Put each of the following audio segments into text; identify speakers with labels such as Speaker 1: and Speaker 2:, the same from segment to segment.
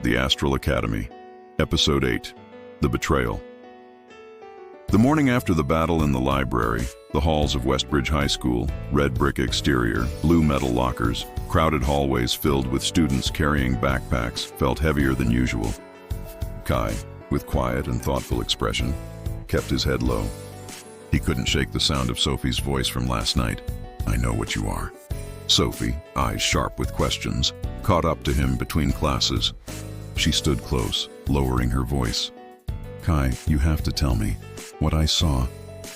Speaker 1: The Astral Academy, Episode 8, The Betrayal. The morning after the battle in the library, the halls of Westbridge High School, red brick exterior, blue metal lockers, crowded hallways filled with students carrying backpacks, felt heavier than usual. Kai, with quiet and thoughtful expression, kept his head low. He couldn't shake the sound of Sophie's voice from last night. "I know what you are." Sophie, eyes sharp with questions, caught up to him between classes. She stood close, lowering her voice. "Kai, you have to tell me. What I saw,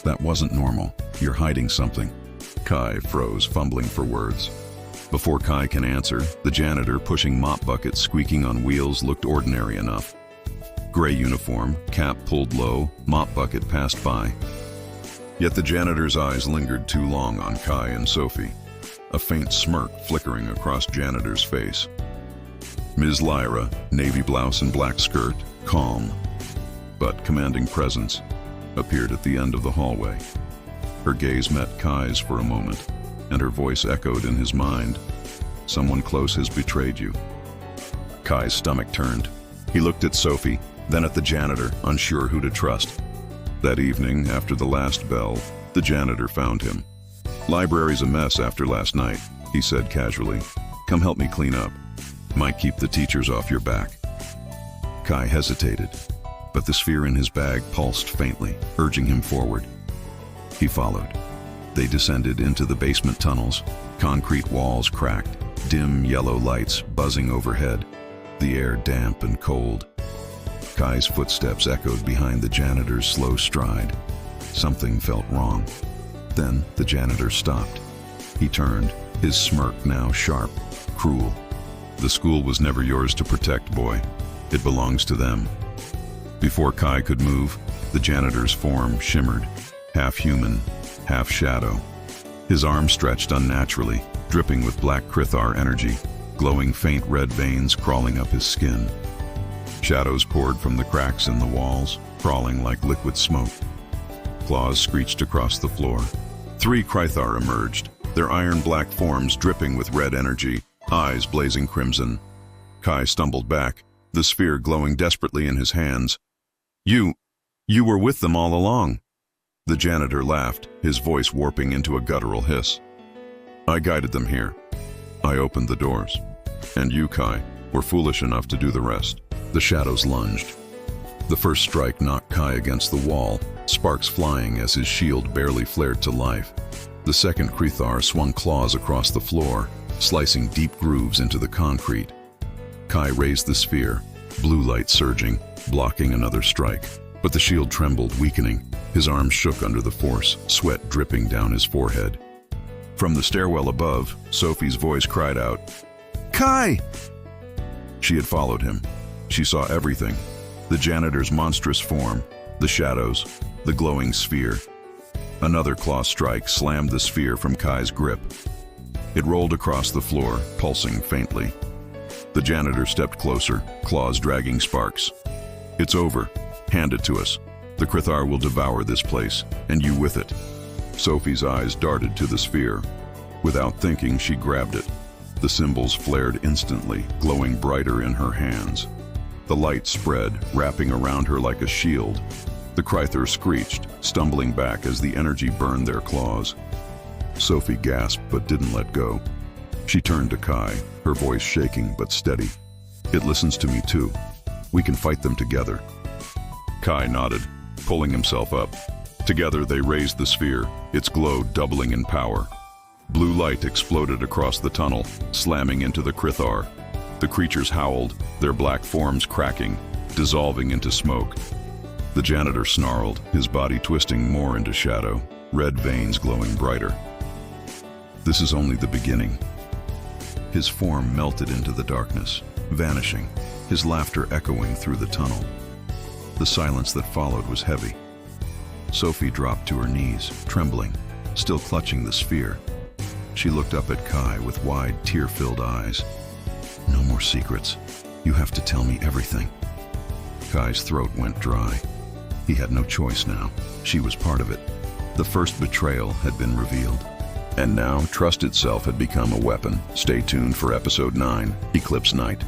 Speaker 1: that wasn't normal. You're hiding something." Kai froze, fumbling for words. Before Kai can answer, the janitor pushing mop buckets squeaking on wheels looked ordinary enough. Gray uniform, cap pulled low, mop bucket passed by. Yet the janitor's eyes lingered too long on Kai and Sophie, a faint smirk flickering across janitor's face. Ms. Lyra, navy blouse and black skirt, calm, but commanding presence, appeared at the end of the hallway. Her gaze met Kai's for a moment, and her voice echoed in his mind. "Someone close has betrayed you." Kai's stomach turned. He looked at Sophie, then at the janitor, unsure who to trust. That evening, after the last bell, the janitor found him. "Library's a mess after last night," he said casually. "Come help me clean up. Might keep the teachers off your back." Kai hesitated, but the sphere in his bag pulsed faintly, urging him forward. He followed. They descended into the basement tunnels, concrete walls cracked, dim yellow lights buzzing overhead, the air damp and cold. Kai's footsteps echoed behind the janitor's slow stride. Something felt wrong. Then the janitor stopped. He turned, his smirk now sharp, cruel. "The school was never yours to protect, boy. It belongs to them." Before Kai could move, the janitor's form shimmered, half human, half shadow. His arm stretched unnaturally, dripping with black Krythar energy, glowing faint red veins crawling up his skin. Shadows poured from the cracks in the walls, crawling like liquid smoke. Claws screeched across the floor. 3 Krythar emerged, their iron-black forms dripping with red energy, eyes blazing crimson. Kai stumbled back, the sphere glowing desperately in his hands. You were with them all along." The janitor laughed, his voice warping into a guttural hiss. "I guided them here. I opened the doors. And you, Kai, were foolish enough to do the rest." The shadows lunged. The first strike knocked Kai against the wall, sparks flying as his shield barely flared to life. The second Krythar swung claws across the floor, slicing deep grooves into the concrete. Kai raised the sphere, blue light surging, blocking another strike. But the shield trembled, weakening. His arms shook under the force, sweat dripping down his forehead. From the stairwell above, Sophie's voice cried out, "Kai!" She had followed him. She saw everything. The janitor's monstrous form, the shadows, the glowing sphere. Another claw strike slammed the sphere from Kai's grip. It rolled across the floor, pulsing faintly. The janitor stepped closer, claws dragging sparks. "It's over. Hand it to us. The Krythar will devour this place, and you with it." Sophie's eyes darted to the sphere. Without thinking, she grabbed it. The symbols flared instantly, glowing brighter in her hands. The light spread, wrapping around her like a shield. The Krythar screeched, stumbling back as the energy burned their claws. Sophie gasped but didn't let go. She turned to Kai, her voice shaking but steady. "It listens to me too. We can fight them together." Kai nodded, pulling himself up. Together they raised the sphere, its glow doubling in power. Blue light exploded across the tunnel, slamming into the Krythar. The creatures howled, their black forms cracking, dissolving into smoke. The janitor snarled, his body twisting more into shadow, red veins glowing brighter. "This is only the beginning." His form melted into the darkness, vanishing, his laughter echoing through the tunnel. The silence that followed was heavy. Sophie dropped to her knees, trembling, still clutching the sphere. She looked up at Kai with wide, tear-filled eyes. "No more secrets. You have to tell me everything." Kai's throat went dry. He had no choice now. She was part of it. The first betrayal had been revealed. And now trust itself had become a weapon. Stay tuned for Episode 9, Eclipse Night.